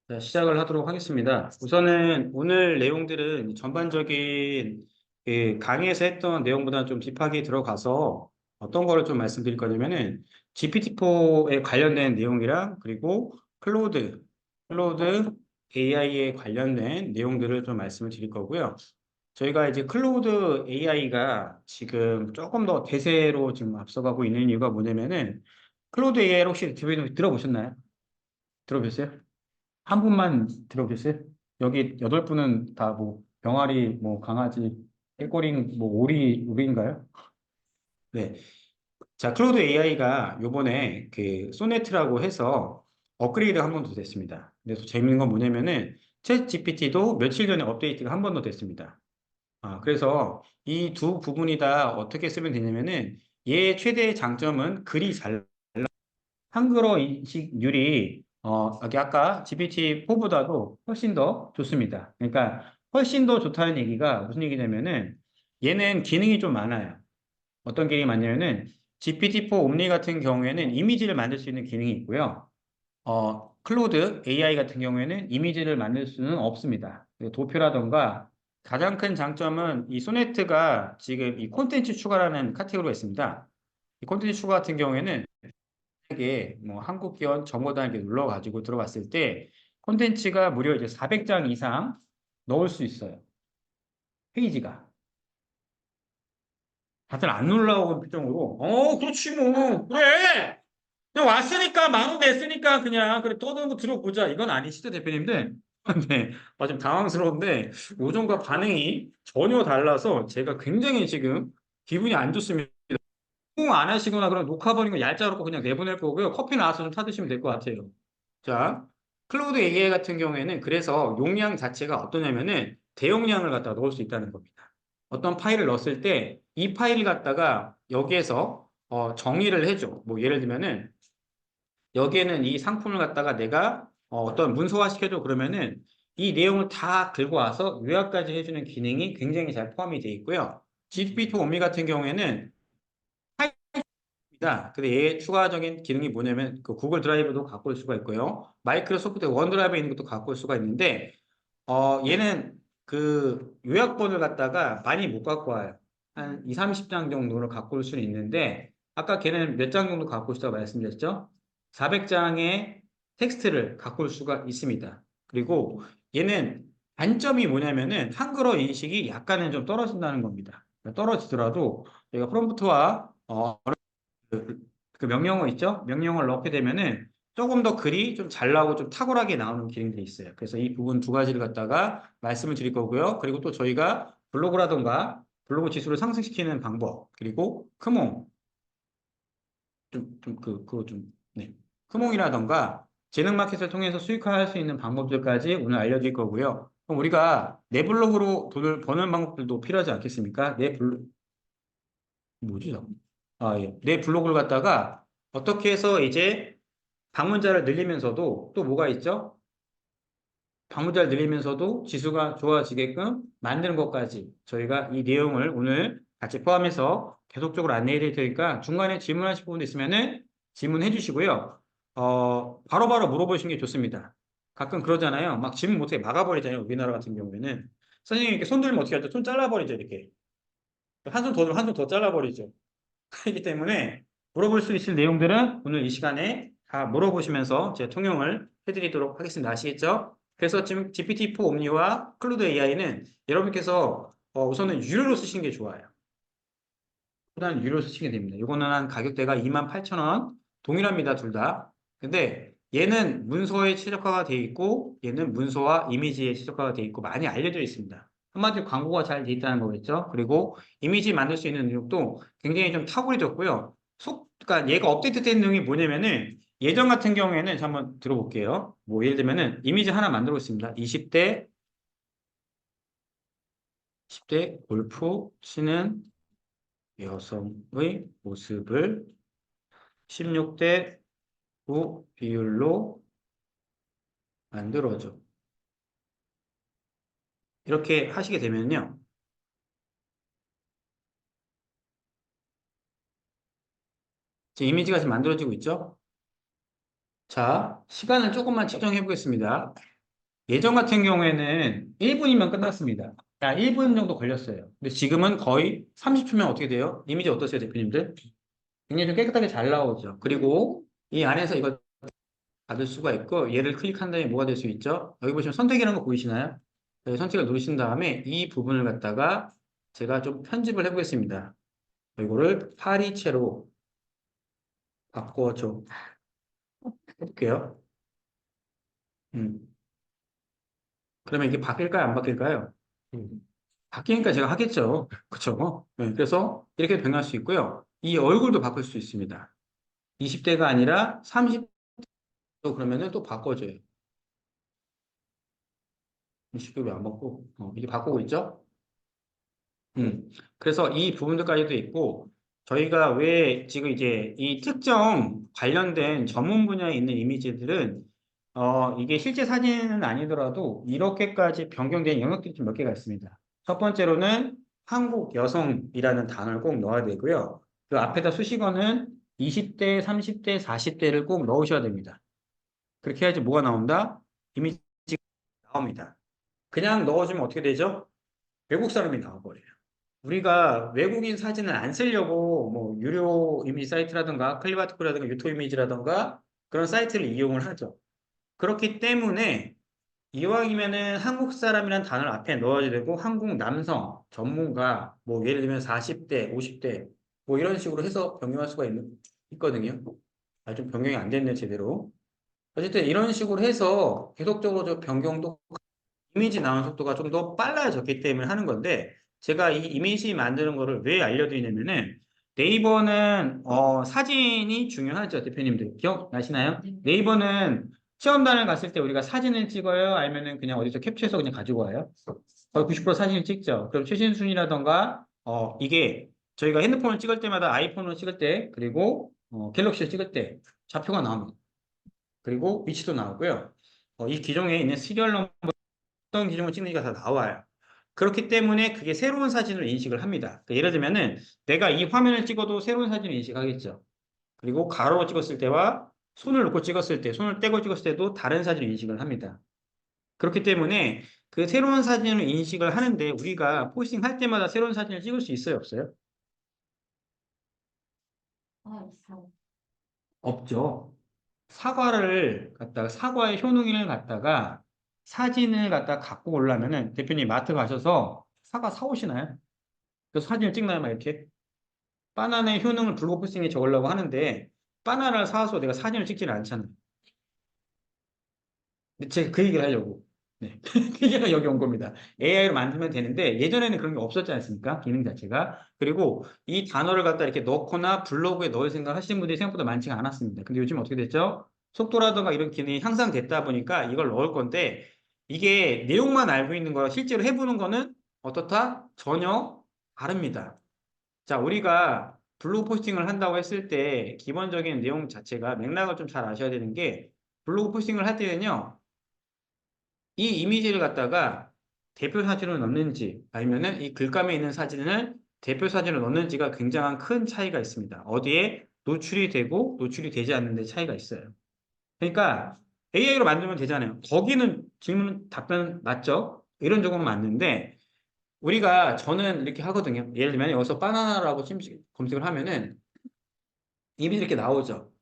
자, 시작을 하도록 하겠습니다. 우선은 오늘 내용들은 전반적인 그 강의에서 했던 내용보다 좀 딥하게 들어가서 어떤 거를 좀 말씀드릴 거냐면은 GPT-4에 관련된 내용이랑 그리고 클로우드 AI에 관련된 내용들을 좀 말씀을 드릴 거고요. 저희가 이제 클로우드 AI가 지금 조금 더 대세로 지금 앞서가고 있는 이유가 뭐냐면은 클로우드 AI를 혹시 들어보셨나요? 들어보셨어요? 한 분만 들어보셨어요? 여기 여덟 분은 다 뭐 병아리, 뭐 강아지, 깨꼬리, 뭐 오리인가요? 네. 자, 클로드 AI가 요번에 그 소네트라고 해서 업그레이드 한 번 더 됐습니다. 그래서 재밌는 건 뭐냐면은 챗 GPT도 며칠 전에 업데이트가 한 번 더 됐습니다. 그래서 이 두 부분이 다 어떻게 쓰면 되냐면은 얘의 최대의 장점은 글이 잘 한글어 인식률이 여기 아까 GPT-4보다도 훨씬 더 좋습니다. 그러니까 훨씬 더 좋다는 얘기가 무슨 얘기냐면은 얘는 기능이 좀 많아요. 어떤 기능이 많냐면은 GPT-4 옴니 같은 경우에는 이미지를 만들 수 있는 기능이 있고요. 클로드 AI 같은 경우에는 이미지를 만들 수는 없습니다. 그 도표라던가 가장 큰 장점은 이 소네트가 지금 이 콘텐츠 추가라는 카테고리가 있습니다. 이 콘텐츠 추가 같은 경우에는 에게 뭐 한국 기원 정보단 이렇게 눌러가지고 들어갔을 때 콘텐츠가 무려 이제 400장 이상 넣을 수 있어요. 페이지가. 다들 안 놀라고 표정으로 그렇지 뭐 그래 그냥 왔으니까 만원 냈으니까 그냥 그래 떠드는 거 들어보자 이건 아니시죠 대표님들? 네, 좀 당황스러운데 요즘과 반응이 전혀 달라서 제가 굉장히 지금 기분이 안 좋습니다. 안 하시거나 그럼 녹화 버린 거 얄짤없고 그냥 내보낼 거고요. 커피 나와서 좀 타드시면 될 것 같아요. 자, 클로우드 AI 같은 경우에는 그래서 용량 자체가 어떠냐면은 대용량을 갖다 넣을 수 있다는 겁니다. 어떤 파일을 넣었을 때 이 파일을 갖다가 여기에서 정의를 해줘. 뭐 예를 들면은 여기에는 이 상품을 갖다가 내가 떤 문서화 시켜줘 그러면은 이 내용을 다 들고 와서 요약까지 해주는 기능이 굉장히 잘 포함이 되어 있고요. GPT 오미 같은 경우에는 다. 근데 얘의 추가적인 기능이 뭐냐면 그 구글 드라이브도 갖고 올 수가 있고요. 마이크로소프트 원드라이브에 있는 것도 갖고 올 수가 있는데 얘는 그 요약본을 갖다가 많이 못 갖고 와요. 한 2, 30장 정도를 갖고 올 수는 있는데 아까 걔는 몇 장 정도 갖고 오시다고 말씀드렸죠? 400장의 텍스트를 갖고 올 수가 있습니다. 그리고 얘는 단점이 뭐냐면은 한글어 인식이 약간은 좀 떨어진다는 겁니다. 떨어지더라도 저희가 프롬프트와 그, 그 명령어 있죠? 명령어를 넣게 되면은 조금 더 글이 좀 잘 나오고 좀 탁월하게 나오는 기능들이 있어요. 그래서 이 부분 두 가지를 갖다가 말씀을 드릴 거고요. 그리고 또 저희가 블로그라던가 블로그 지수를 상승시키는 방법, 그리고 크몽, 네. 크몽이라던가 재능 마켓을 통해서 수익화할 수 있는 방법들까지 오늘 알려드릴 거고요. 그럼 우리가 내 블로그로 돈을 버는 방법들도 필요하지 않겠습니까? 뭐지? 예. 내 블로그를 갖다가 어떻게 해서 이제 방문자를 늘리면서도 또 뭐가 있죠? 방문자를 늘리면서도 지수가 좋아지게끔 만드는 것까지 저희가 이 내용을 오늘 같이 포함해서 계속적으로 안내해 드릴 테니까 중간에 질문하실 부분 있으면은 질문해 주시고요. 바로바로 물어보시는 게 좋습니다. 가끔 그러잖아요. 막 질문 못하게 막아버리잖아요. 우리나라 같은 경우에는. 선생님 이렇게 손 들면 어떻게 하죠? 손 잘라버리죠, 이렇게. 한 손 더 들면 한 손 더 잘라버리죠. 그렇기 때문에 물어볼 수 있을 내용들은 오늘 이 시간에 다 물어보시면서 제가 통용을 해드리도록 하겠습니다. 아시겠죠? 그래서 지금 GPT-4 옴니와 클루드 AI는 여러분께서 우선은 유료로 쓰시는 게 좋아요. 일단 유료로 쓰시게 됩니다. 이거는 한 가격대가 28,000원 동일합니다. 둘 다. 근데 얘는 문서에 최적화가 되어 있고 얘는 문서와 이미지에 최적화가 되어 있고 많이 알려져 있습니다. 한마디로 광고가 잘 돼 있다는 거겠죠. 그리고 이미지 만들 수 있는 능력도 굉장히 좀 탁월해졌고요. 그러니까 얘가 업데이트된 내용이 뭐냐면은 예전 같은 경우에는 자, 한번 들어볼게요. 뭐 예를 들면은 이미지 하나 만들고 있습니다. 20대 골프 치는 여성의 모습을 16대 9 비율로 만들어줘. 이렇게 하시게 되면요. 제 이미지가 지금 만들어지고 있죠? 자, 시간을 조금만 측정해 보겠습니다. 예전 같은 경우에는 1분이면 끝났습니다. 1분 정도 걸렸어요. 근데 지금은 거의 30초면 어떻게 돼요? 이미지 어떠세요, 대표님들? 굉장히 좀 깨끗하게 잘 나오죠. 그리고 이 안에서 이걸 받을 수가 있고 얘를 클릭한 다음에 뭐가 될 수 있죠? 여기 보시면 선택이라는 거 보이시나요? 네, 선택을 누르신 다음에 이 부분을 갖다가 제가 좀 편집을 해보겠습니다. 이거를 파리채로 바꿔줘 볼게요. 음. 그러면 이게 바뀔까요? 안 바뀔까요? 바뀌니까 제가 하겠죠. 그쵸? 네, 그래서 이렇게 변할 수 있고요. 이 얼굴도 바꿀 수 있습니다. 20대가 아니라 30도 그러면은 또 바꿔줘요. 20도 왜 안 바꾸고? 이게 바꾸고 있죠? 그래서 이 부분들까지도 있고, 저희가 왜 지금 이제 이 특정 관련된 전문 분야에 있는 이미지들은, 이게 실제 사진은 아니더라도 이렇게까지 변경된 영역들이 좀 몇 개가 있습니다. 첫 번째로는 한국 여성이라는 단어를 꼭 넣어야 되고요. 그 앞에다 수식어는 20대, 30대, 40대를 꼭 넣으셔야 됩니다. 그렇게 해야지 뭐가 나온다? 이미지가 나옵니다. 그냥 넣어주면 어떻게 되죠? 외국 사람이 나와버려요. 우리가 외국인 사진을 안 쓰려고 뭐 유료 이미지 사이트라든가 클리바트코라든가 유토 이미지라든가 그런 사이트를 이용을 하죠. 그렇기 때문에 이왕이면은 한국 사람이라는 단어를 앞에 넣어야 되고 한국 남성 전문가 뭐 예를 들면 40대, 50대 뭐 이런 식으로 해서 변경할 수가 있거든요. 좀 변경이 안 됐네 제대로. 어쨌든 이런 식으로 해서 계속적으로 저 변경도 이미지 나오는 속도가 좀 더 빨라졌기 때문에 하는 건데 제가 이 이미지 만드는 거를 왜 알려드리냐면은 네이버는 사진이 중요하죠 대표님들 기억나시나요? 네이버는 체험단을 갔을 때 우리가 사진을 찍어요? 아니면은 그냥 어디서 캡처해서 그냥 가지고 와요? 거의 90% 사진을 찍죠. 그럼 최신순이라던가 이게 저희가 핸드폰을 찍을 때마다 아이폰으로 찍을 때 그리고 갤럭시를 찍을 때 좌표가 나옵니다. 그리고 위치도 나오고요. 이 기종에 있는 시리얼 넘버 어떤 기종을 찍는지가 다 나와요. 그렇기 때문에 그게 새로운 사진을 인식을 합니다. 그러니까 예를 들면은 내가 이 화면을 찍어도 새로운 사진을 인식하겠죠. 그리고 가로로 찍었을 때와 손을 놓고 찍었을 때, 손을 떼고 찍었을 때도 다른 사진을 인식을 합니다. 그렇기 때문에 그 새로운 사진을 인식을 하는데 우리가 포스팅 할 때마다 새로운 사진을 찍을 수 있어요, 없어요? 없죠. 사과의 효능을 갖다가 사진을 갖다 갖고 오려면은 대표님 마트 가셔서 사과 사오시나요? 그래서 사진을 찍나요? 막 이렇게. 바나나의 효능을 블로그 포스팅에 적으려고 하는데, 바나나를 사서 내가 사진을 찍지는 않잖아요. 근데 제가 그 얘기를 하려고. 네. 그 얘기가 여기 온 겁니다. AI로 만들면 되는데, 예전에는 그런 게 없었지 않습니까? 기능 자체가. 그리고 이 단어를 갖다 이렇게 넣거나 블로그에 넣을 생각 하시는 분들이 생각보다 많지가 않았습니다. 근데 요즘 어떻게 됐죠? 속도라든가 이런 기능이 향상됐다 보니까 이걸 넣을 건데, 이게 내용만 알고 있는 거랑 실제로 해보는 거는 어떻다? 전혀 다릅니다. 자, 우리가 블로그 포스팅을 한다고 했을 때 기본적인 내용 자체가 맥락을 좀 잘 아셔야 되는 게 블로그 포스팅을 할 때는요, 이 이미지를 갖다가 대표 사진으로 넣는지 아니면은 이 글감에 있는 사진을 대표 사진으로 넣는지가 굉장한 큰 차이가 있습니다. 어디에 노출이 되고 노출이 되지 않는 데 차이가 있어요. 그러니까 AI로 만들면 되잖아요. 거기는 질문 답변 맞죠? 이런 적은 맞는데 저는 이렇게 하거든요. 예를 들면 여기서 바나나라고 검색을 하면은 이미지 이렇게 나오죠.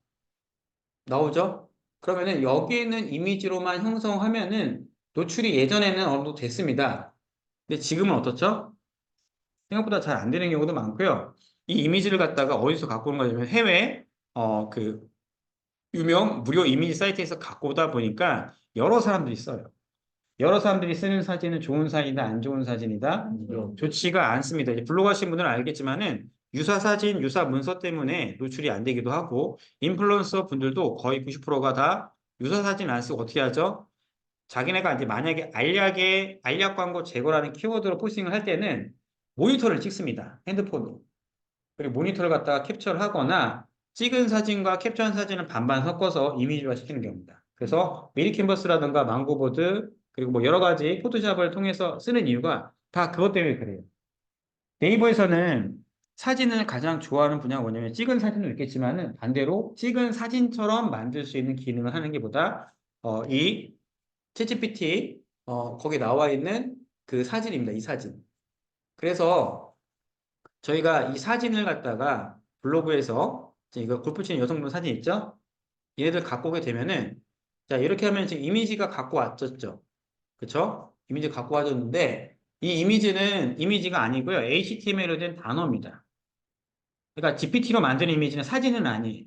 나오죠? 그러면은 여기 있는 이미지로만 형성하면은 노출이 예전에는 어느 정도 됐습니다. 근데 지금은 어떻죠? 생각보다 잘 안 되는 경우도 많고요. 이 이미지를 갖다가 어디서 갖고 오는 거냐면 해외 그 유명 무료 이미지 사이트에서 갖고 오다 보니까 여러 사람들이 써요. 여러 사람들이 쓰는 사진은 좋은 사진이다, 안 좋은 사진이다, 좋지가 않습니다. 이제 블로그 하신 분들은 알겠지만은 유사 사진, 유사 문서 때문에 노출이 안 되기도 하고 인플루언서 분들도 거의 90%가 다 유사 사진 안 쓰고 어떻게 하죠? 자기네가 이제 만약에 알약 광고 제거라는 키워드로 포스팅을 할 때는 모니터를 찍습니다. 핸드폰으로. 그리고 모니터를 갖다가 캡처를 하거나 찍은 사진과 캡처한 사진을 반반 섞어서 이미지화 시키는 경우입니다. 그래서 미리 캔버스라든가 망고보드 그리고 뭐 여러 가지 포토샵을 통해서 쓰는 이유가 다 그것 때문에 그래요. 네이버에서는 사진을 가장 좋아하는 분야가 뭐냐면 찍은 사진도 있겠지만은 반대로 찍은 사진처럼 만들 수 있는 기능을 하는 게 보다 이 챗GPT 거기 나와 있는 그 사진입니다. 이 사진. 그래서 저희가 이 사진을 갖다가 블로그에서 이거 골프 치는 여성분 사진 있죠? 얘네들 갖고 오게 되면은 자 이렇게 하면 지금 이미지가 갖고 왔었죠. 그쵸? 이미지 갖고 와줬는데 이 이미지는 이미지가 아니고요. HTML로 된 단어입니다. 그러니까 GPT로 만든 이미지는 사진은 아니에요.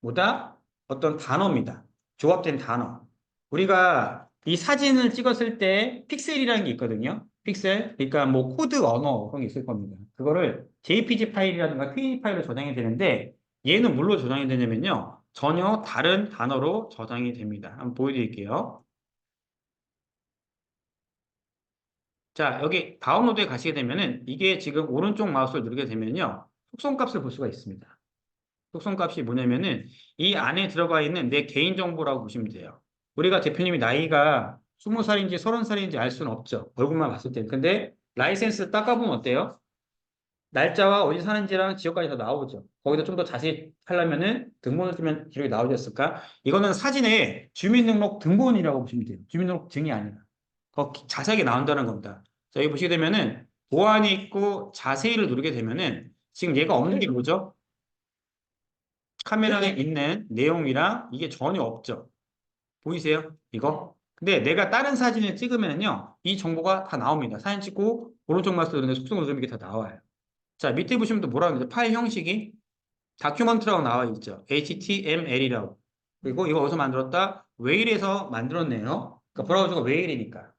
뭐다? 어떤 단어입니다. 조합된 단어. 우리가 이 사진을 찍었을 때 픽셀이라는 게 있거든요. 픽셀. 그러니까 뭐 코드 언어 그런 게 있을 겁니다. 그거를 JPG 파일이라든가 PNG 파일로 저장이 되는데 얘는 뭘로 저장이 되냐면요. 전혀 다른 단어로 저장이 됩니다. 한번 보여드릴게요. 자, 여기 다운로드에 가시게 되면은 이게 지금 오른쪽 마우스를 누르게 되면요. 속성값을 볼 수가 있습니다. 속성값이 뭐냐면은 이 안에 들어가 있는 내 개인정보라고 보시면 돼요. 우리가 대표님이 나이가 20살인지 30살인지 알 수는 없죠. 얼굴만 봤을 때. 근데 라이센스 닦아보면 어때요? 날짜와 어디 사는지랑 지역까지 다 나오죠. 거기다 좀 더 자세히 하려면은 등본을 쓰면 기록이 나오지 않을까? 이거는 사진의 주민등록 등본이라고 보시면 돼요. 주민등록 증이 아니라. 더 자세하게 나온다는 겁니다. 자, 여기 보시게 되면은 보안이 있고 자세히를 누르게 되면은 지금 얘가 없는 게 뭐죠? 카메라에 있는 내용이랑 이게 전혀 없죠. 보이세요? 이거? 근데 내가 다른 사진을 찍으면요, 이 정보가 다 나옵니다. 사진 찍고 오른쪽 마우스 누르는 속성 누르면 이게 다 나와요. 자, 밑에 보시면 또 뭐라고 하는지 파일 형식이 다큐먼트라고 나와 있죠. HTML이라고. 그리고 이거 어디서 만들었다? 웨일에서 만들었네요. 그러니까 브라우저가 웨일이니까.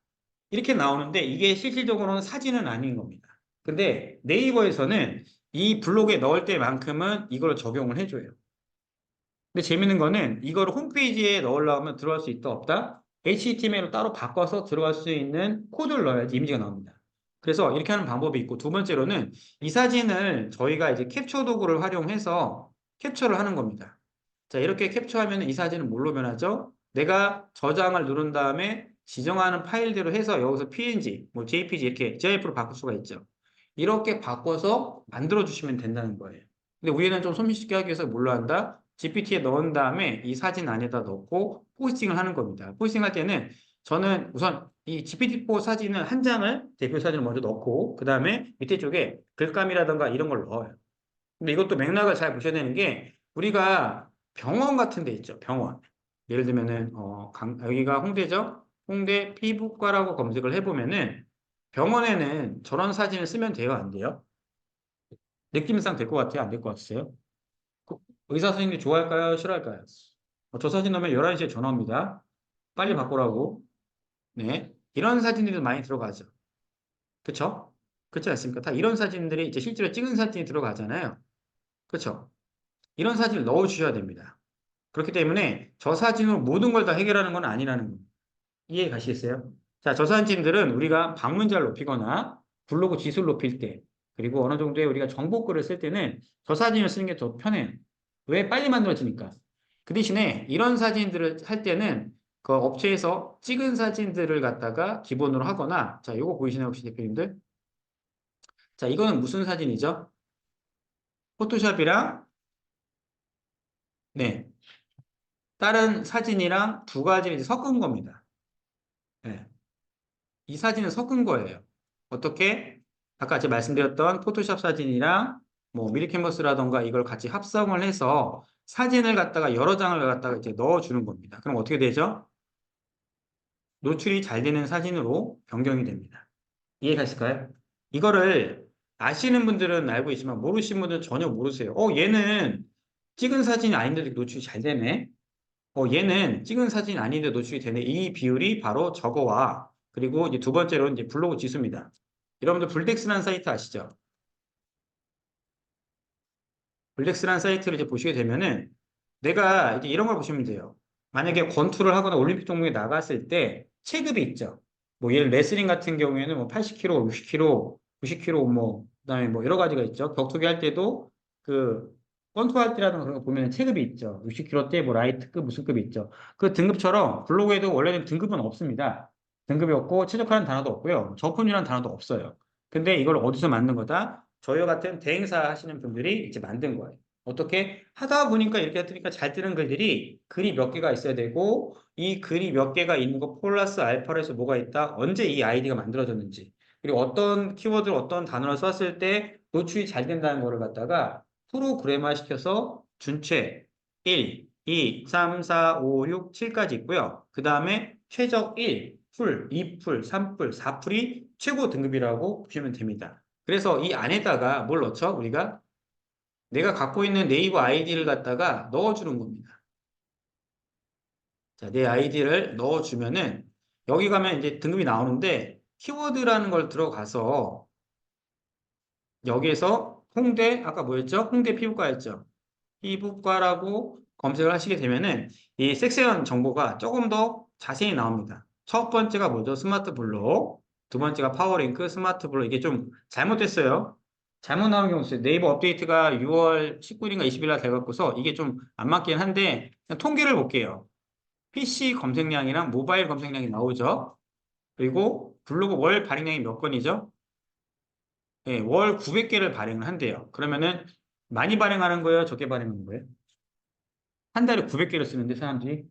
이렇게 나오는데 이게 실질적으로는 사진은 아닌 겁니다. 근데 네이버에서는 이 블로그에 넣을 때만큼은 이걸 적용을 해줘요. 근데 재밌는 거는 이거를 홈페이지에 넣으려면 들어갈 수 있다 없다? HTML로 따로 바꿔서 들어갈 수 있는 코드를 넣어야지 이미지가 나옵니다. 그래서 이렇게 하는 방법이 있고 두 번째로는 이 사진을 저희가 이제 캡처 도구를 활용해서 캡처를 하는 겁니다. 자, 이렇게 캡처하면 이 사진은 뭘로 변하죠? 내가 저장을 누른 다음에 지정하는 파일대로 해서 여기서 PNG, 뭐 JPG 이렇게 GIF로 바꿀 수가 있죠. 이렇게 바꿔서 만들어 주시면 된다는 거예요. 근데 우리는 좀 손쉽게 하기 위해서 뭘로 한다? GPT에 넣은 다음에 이 사진 안에다 넣고 포스팅을 하는 겁니다. 포스팅 할 때는 저는 우선 이 GPT-4 사진을 한 장을 대표 사진을 먼저 넣고 그 다음에 밑에 쪽에 글감이라든가 이런 걸 넣어요. 근데 이것도 맥락을 잘 보셔야 되는 게 우리가 병원 같은 데 있죠. 병원. 예를 들면은 여기가 홍대죠. 홍대 피부과라고 검색을 해보면은 병원에는 저런 사진을 쓰면 돼요, 안 돼요? 느낌상 될 것 같아요, 안 될 것 같으세요? 그 의사 선생님이 좋아할까요, 싫어할까요? 저 사진 넣으면 11시에 전화 옵니다. 빨리 바꾸라고. 네. 이런 사진들이 많이 들어가죠. 그쵸? 그렇지 않습니까? 다 이런 사진들이 이제 실제로 찍은 사진이 들어가잖아요. 그쵸? 이런 사진을 넣어주셔야 됩니다. 그렇기 때문에 저 사진으로 모든 걸 다 해결하는 건 아니라는 거. 이해 가시겠어요? 자, 저 사진들은 우리가 방문자를 높이거나 블로그 지수를 높일 때, 그리고 어느 정도의 우리가 정보글을 쓸 때는 저 사진을 쓰는 게 더 편해요. 왜? 빨리 만들어지니까. 그 대신에 이런 사진들을 할 때는 그 업체에서 찍은 사진들을 갖다가 기본으로 하거나, 자, 이거 보이시나요, 혹시 대표님들? 자, 이거는 무슨 사진이죠? 포토샵이랑, 네, 다른 사진이랑 두 가지를 이제 섞은 겁니다. 네. 이 사진을 섞은 거예요. 어떻게? 아까 제가 말씀드렸던 포토샵 사진이랑 뭐 미리캔버스라던가 이걸 같이 합성을 해서 사진을 갖다가 여러 장을 갖다가 이제 넣어주는 겁니다. 그럼 어떻게 되죠? 노출이 잘 되는 사진으로 변경이 됩니다. 이해가실까요? 이거를 아시는 분들은 알고 있지만 모르시는 분들은 전혀 모르세요. 얘는 찍은 사진이 아닌데도 노출이 잘 되네. 얘는 찍은 사진이 아닌데 노출이 되네. 이 비율이 바로 저거와 그리고 이제 두 번째로는 이제 블로그 지수입니다. 여러분들 블덱스라는 사이트 아시죠? 블덱스라는 사이트를 이제 보시게 되면은 내가 이제 이런 걸 보시면 돼요. 만약에 권투를 하거나 올림픽 종목에 나갔을 때 체급이 있죠. 뭐 예를 레슬링 같은 경우에는 뭐 80kg, 60kg, 90kg 뭐 그다음에 뭐 여러 가지가 있죠. 격투기 할 때도 그 권투 할 때라든가 그런 거 보면 체급이 있죠. 60kg 대 뭐 라이트급 무슨 급이 있죠. 그 등급처럼 블로그에도 원래는 등급은 없습니다. 등급이 없고 최적화라는 단어도 없고요. 저품이라는 단어도 없어요. 근데 이걸 어디서 만든 거다? 저희와 같은 대행사 하시는 분들이 이제 만든 거예요. 어떻게 하다 보니까 이렇게 하니까 잘 뜨는 글들이 글이 몇 개가 있어야 되고 이 글이 몇 개가 있는 거 플러스 알파로 해서 뭐가 있다? 언제 이 아이디가 만들어졌는지 그리고 어떤 키워드를 어떤 단어를 썼을 때 노출이 잘 된다는 거를 갖다가 프로그래머 시켜서 준최 1, 2, 3, 4, 5, 6, 7까지 있고요. 그 다음에 최적 1, 풀, 2풀, 3풀, 4풀이 최고 등급이라고 보시면 됩니다. 그래서 이 안에다가 뭘 넣죠? 우리가 내가 갖고 있는 네이버 아이디를 갖다가 넣어주는 겁니다. 자, 내 아이디를 넣어주면은 여기 가면 이제 등급이 나오는데 키워드라는 걸 들어가서 여기에서 홍대 아까 뭐였죠? 홍대 피부과였죠. 피부과라고 검색을 하시게 되면은 이 섹션 정보가 조금 더 자세히 나옵니다. 첫 번째가 뭐죠? 스마트 블록. 두 번째가 파워링크, 스마트 블록. 이게 좀 잘못됐어요. 잘못 나온 경우 있어요. 네이버 업데이트가 6월 19일인가 20일 날 돼갖고서 이게 좀 안 맞긴 한데 그냥 통계를 볼게요. PC 검색량이랑 모바일 검색량이 나오죠. 그리고 블로그 월 발행량이 몇 건이죠? 네, 월 900개를 발행을 한대요. 그러면은 많이 발행하는 거예요? 적게 발행하는 거예요? 한 달에 900개를 쓰는데 사람들이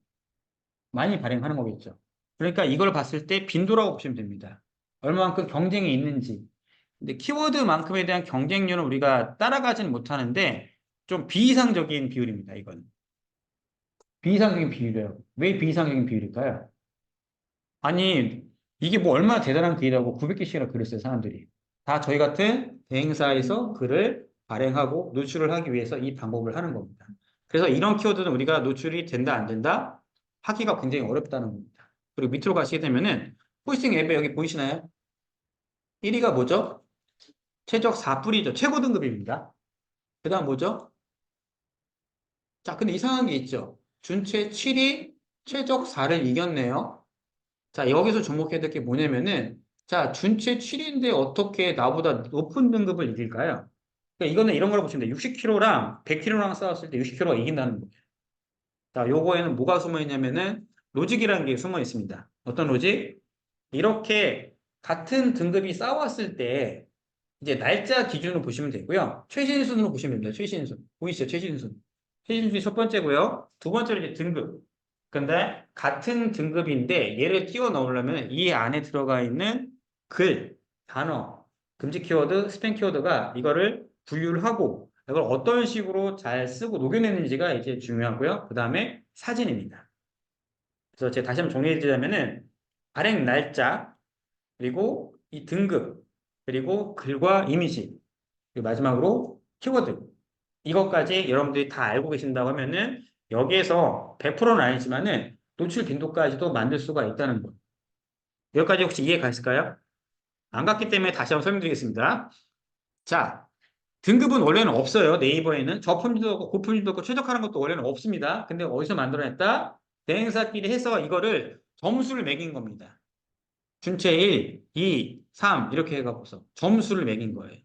많이 발행하는 거겠죠. 그러니까 이걸 봤을 때 빈도라고 보시면 됩니다. 얼마만큼 경쟁이 있는지. 근데 키워드만큼에 대한 경쟁률은 우리가 따라가지는 못하는데 좀 비이상적인 비율입니다. 이건. 비이상적인 비율이에요. 왜 비이상적인 비율일까요? 아니, 이게 뭐 얼마나 대단한 글이라고 900개씩이나 글을 써요, 사람들이. 다 저희 같은 대행사에서 글을 발행하고 노출을 하기 위해서 이 방법을 하는 겁니다. 그래서 이런 키워드는 우리가 노출이 된다, 안 된다? 하기가 굉장히 어렵다는 겁니다. 그리고 밑으로 가시게 되면은 호스팅 앱에 여기 보이시나요? 1위가 뭐죠? 최적 4풀이죠. 최고 등급입니다. 그 다음 뭐죠? 자, 근데 이상한 게 있죠. 준최 7위, 최적 4를 이겼네요. 자, 여기서 주목해야 될 게 뭐냐면은, 자, 준체 7인데 어떻게 나보다 높은 등급을 이길까요? 그러니까 이거는 이런 걸 보시면 돼요. 60kg랑 100kg랑 싸웠을 때 60kg가 이긴다는 거예요. 자, 요거에는 뭐가 숨어 있냐면은, 로직이라는 게 숨어 있습니다. 어떤 로직? 이렇게 같은 등급이 싸웠을 때, 이제 날짜 기준으로 보시면 되고요. 최신순으로 보시면 됩니다. 최신순. 보이시죠? 최신순. 최신순이 첫 번째고요. 두 번째로 이제 등급. 근데 같은 등급인데 얘를 끼워 넣으려면 이 안에 들어가 있는 글, 단어, 금지 키워드, 스팸 키워드가 이거를 분류를 하고 이걸 어떤 식으로 잘 쓰고 녹여내는지가 이제 중요하고요. 그 다음에 사진입니다. 그래서 제가 다시 한번 정리해 드리자면은 발행 날짜, 그리고 이 등급, 그리고 글과 이미지, 그리고 마지막으로 키워드. 이것까지 여러분들이 다 알고 계신다고 하면은 여기에서 100%는 아니지만은 노출 빈도까지도 만들 수가 있다는 거. 여기까지 혹시 이해 가실까요? 안 갔기 때문에 다시 한번 설명드리겠습니다. 자, 등급은 원래는 없어요. 네이버에는 저품질도 없고 고품질도 없고 최적화하는 것도 원래는 없습니다. 근데 어디서 만들어냈다? 대행사끼리 해서 이거를 점수를 매긴 겁니다. 준체 1, 2, 3 이렇게 해가고서 점수를 매긴 거예요.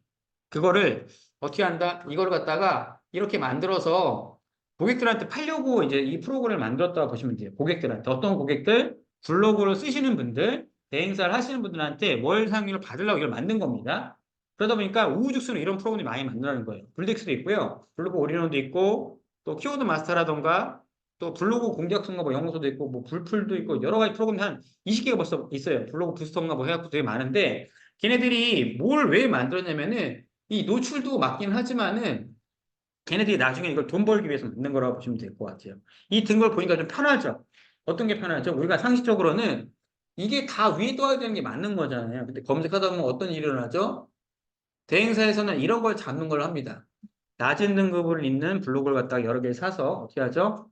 그거를 어떻게 한다? 이걸 갖다가 이렇게 만들어서 고객들한테 팔려고 이제 이 프로그램을 만들었다고 보시면 돼요. 고객들한테. 어떤 고객들? 블로그를 쓰시는 분들, 대행사를 하시는 분들한테 월 상위를 받으려고 이걸 만든 겁니다. 그러다 보니까 우후죽순으로 이런 프로그램이 많이 만들어낸 거예요. 블덱스도 있고요. 블로그 올인원도 있고, 또 키워드 마스터라던가, 또 블로그 공략성과 뭐 영어서도 있고, 뭐 불풀도 있고, 여러 가지 프로그램이 한 20개가 벌써 있어요. 블로그 부스터인가 뭐 해갖고 되게 많은데, 걔네들이 뭘 왜 만들었냐면은, 이 노출도 맞긴 하지만은 걔네들이 나중에 이걸 돈 벌기 위해서 만든 거라고 보시면 될 것 같아요. 이 등 걸 보니까 좀 편하죠. 어떤 게 편하죠? 우리가 상식적으로는 이게 다 위에 떠야 되는 게 맞는 거잖아요. 근데 검색하다 보면 어떤 일이 일어나죠? 대행사에서는 이런 걸 잡는 걸 합니다. 낮은 등급을 있는 블로그를 갖다가 여러 개를 사서 어떻게 하죠?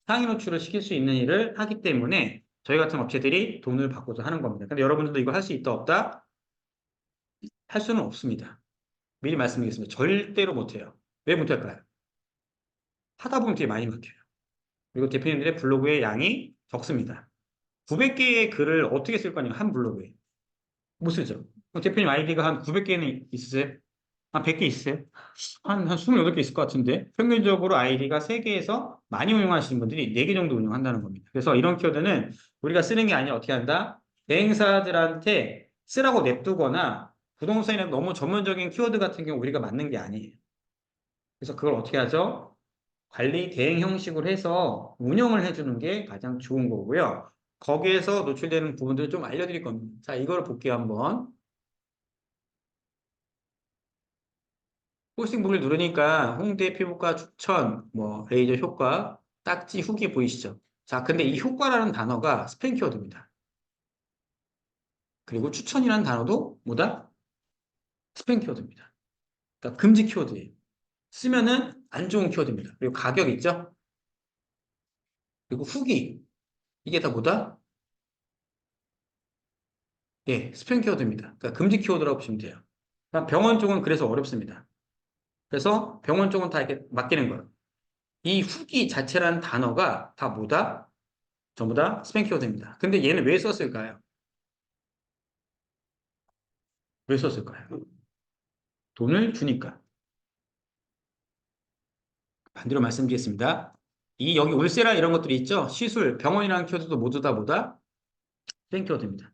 상위 노출을 시킬 수 있는 일을 하기 때문에 저희 같은 업체들이 돈을 받고서 하는 겁니다. 근데 여러분들도 이거 할 수 있다 없다? 할 수는 없습니다. 미리 말씀드리겠습니다. 절대로 못해요. 왜 못할까요? 하다 보면 되게 많이 막혀요. 그리고 대표님들의 블로그의 양이 적습니다. 900개의 글을 어떻게 쓸 거냐, 한 블로그에. 못 쓰죠. 그럼 대표님 아이디가 한 900개는 있으세요? 한 100개 있으세요? 한 28개 있을 것 같은데, 평균적으로 아이디가 3개에서 많이 운영하시는 분들이 4개 정도 운영한다는 겁니다. 그래서 이런 키워드는 우리가 쓰는 게 아니라 어떻게 한다? 대행사들한테 쓰라고 냅두거나 부동산이나 너무 전문적인 키워드 같은 경우 우리가 맞는 게 아니에요. 그래서 그걸 어떻게 하죠? 관리 대행 형식으로 해서 운영을 해주는 게 가장 좋은 거고요. 거기에서 노출되는 부분들을 좀 알려드릴 겁니다. 자, 이걸 볼게요, 한번. 포스팅북을 누르니까 홍대 피부과 추천, 뭐 레이저 효과, 딱지 후기 보이시죠? 자, 근데 이 효과라는 단어가 스팸 키워드입니다. 그리고 추천이라는 단어도 뭐다? 스팸 키워드입니다. 그러니까 금지 키워드예요. 쓰면은 안 좋은 키워드입니다. 그리고 가격 있죠? 그리고 후기. 이게 다 뭐다? 예, 스팸 키워드입니다. 그러니까 금지 키워드라고 보시면 돼요. 그러니까 병원 쪽은 그래서 어렵습니다. 그래서 병원 쪽은 다 이렇게 맡기는 거예요. 이 후기 자체라는 단어가 다 뭐다? 전부 다 스팸 키워드입니다. 근데 얘는 왜 썼을까요? 왜 썼을까요? 돈을 주니까. 반대로 말씀드리겠습니다. 이 여기 울세라 이런 것들이 있죠? 시술, 병원이라는 키워드도 모두 다 뭐다? 스팸 키워드입니다.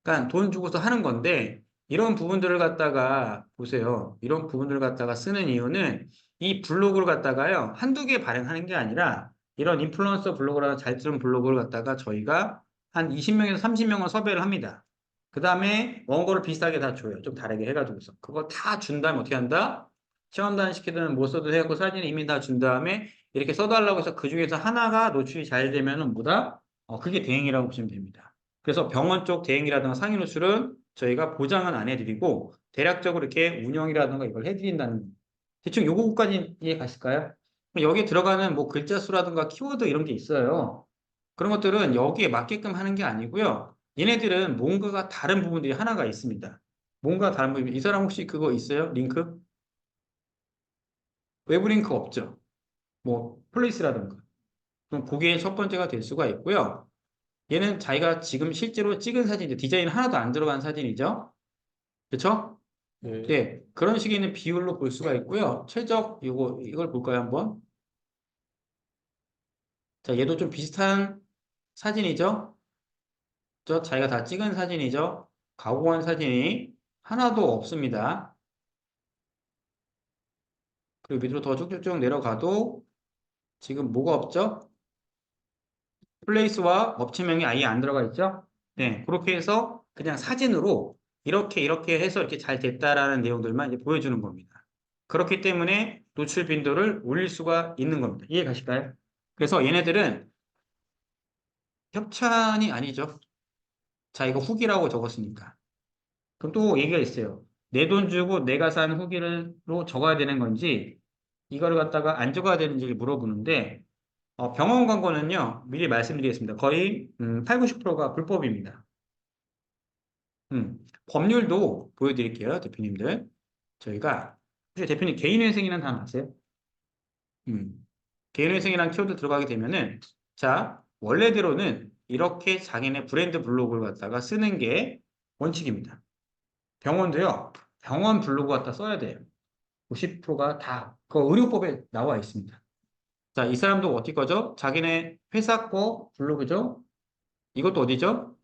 그러니까 돈 주고서 하는 건데 이런 부분들을 갖다가 보세요. 이런 부분들을 갖다가 쓰는 이유는 이 블로그를 갖다가요. 한두 개 발행하는 게 아니라 이런 인플루언서 블로그라는 잘 쓰는 블로그를 갖다가 저희가 한 20명에서 30명을 섭외를 합니다. 그 다음에 원고를 비슷하게 다 줘요. 좀 다르게 해가지고서. 그거 다 준 다음에 어떻게 한다? 체험단 시키든 못 써도 되고 사진 이미 다 준 다음에 이렇게 써달라고 해서 그 중에서 하나가 노출이 잘 되면은 뭐다? 그게 대행이라고 보시면 됩니다. 그래서 병원 쪽 대행이라든가 상위 노출은 저희가 보장은 안 해드리고 대략적으로 이렇게 운영이라든가 이걸 해드린다는 대충 요거까지 이해 가실까요? 여기에 들어가는 뭐 글자 수라든가 키워드 이런 게 있어요. 그런 것들은 여기에 맞게끔 하는 게 아니고요. 얘네들은 뭔가가 다른 부분들이 하나가 있습니다. 뭔가 다른 부분. 이 사람 혹시 그거 있어요? 링크? 외부 링크 없죠? 뭐 플레이스라든가. 그럼 그게 첫 번째가 될 수가 있고요. 얘는 자기가 지금 실제로 찍은 사진이죠. 디자인 하나도 안 들어간 사진이죠. 그렇죠? 네. 네, 그런 식의 있는 비율로 볼 수가 있고요. 최적 이걸 볼까요, 한번? 자, 얘도 좀 비슷한 사진이죠. 저 자기가 다 찍은 사진이죠. 가공한 사진이 하나도 없습니다. 그리고 밑으로 더 쭉쭉쭉 내려가도 지금 뭐가 없죠? 플레이스와 업체명이 아예 안 들어가 있죠? 네, 그렇게 해서 그냥 사진으로 이렇게 해서 이렇게 잘 됐다라는 내용들만 이제 보여주는 겁니다. 그렇기 때문에 노출 빈도를 올릴 수가 있는 겁니다. 이해 가실까요? 그래서 얘네들은 협찬이 아니죠. 자, 이거 후기라고 적었으니까. 그럼 또 얘기가 있어요. 내 돈 주고 내가 산 후기로 적어야 되는 건지 이거를 갖다가 안 적어야 되는지를 물어보는데 병원 광고는요. 미리 말씀드리겠습니다. 거의 8, 90%가 불법입니다. 법률도 보여드릴게요. 대표님들. 저희가 혹시 대표님 개인회생이라는 단어 아세요? 개인회생이라는 키워드 들어가게 되면은 자 원래대로는 이렇게 자기네 브랜드 블로그를 갖다가 쓰는 게 원칙입니다. 병원도요. 병원 블로그 갖다 써야 돼요. 90%가 다 그 의료법에 나와 있습니다. 자, 이 사람도 어디 거죠? 자기네 회사 거 블로그죠? 이것도 어디죠?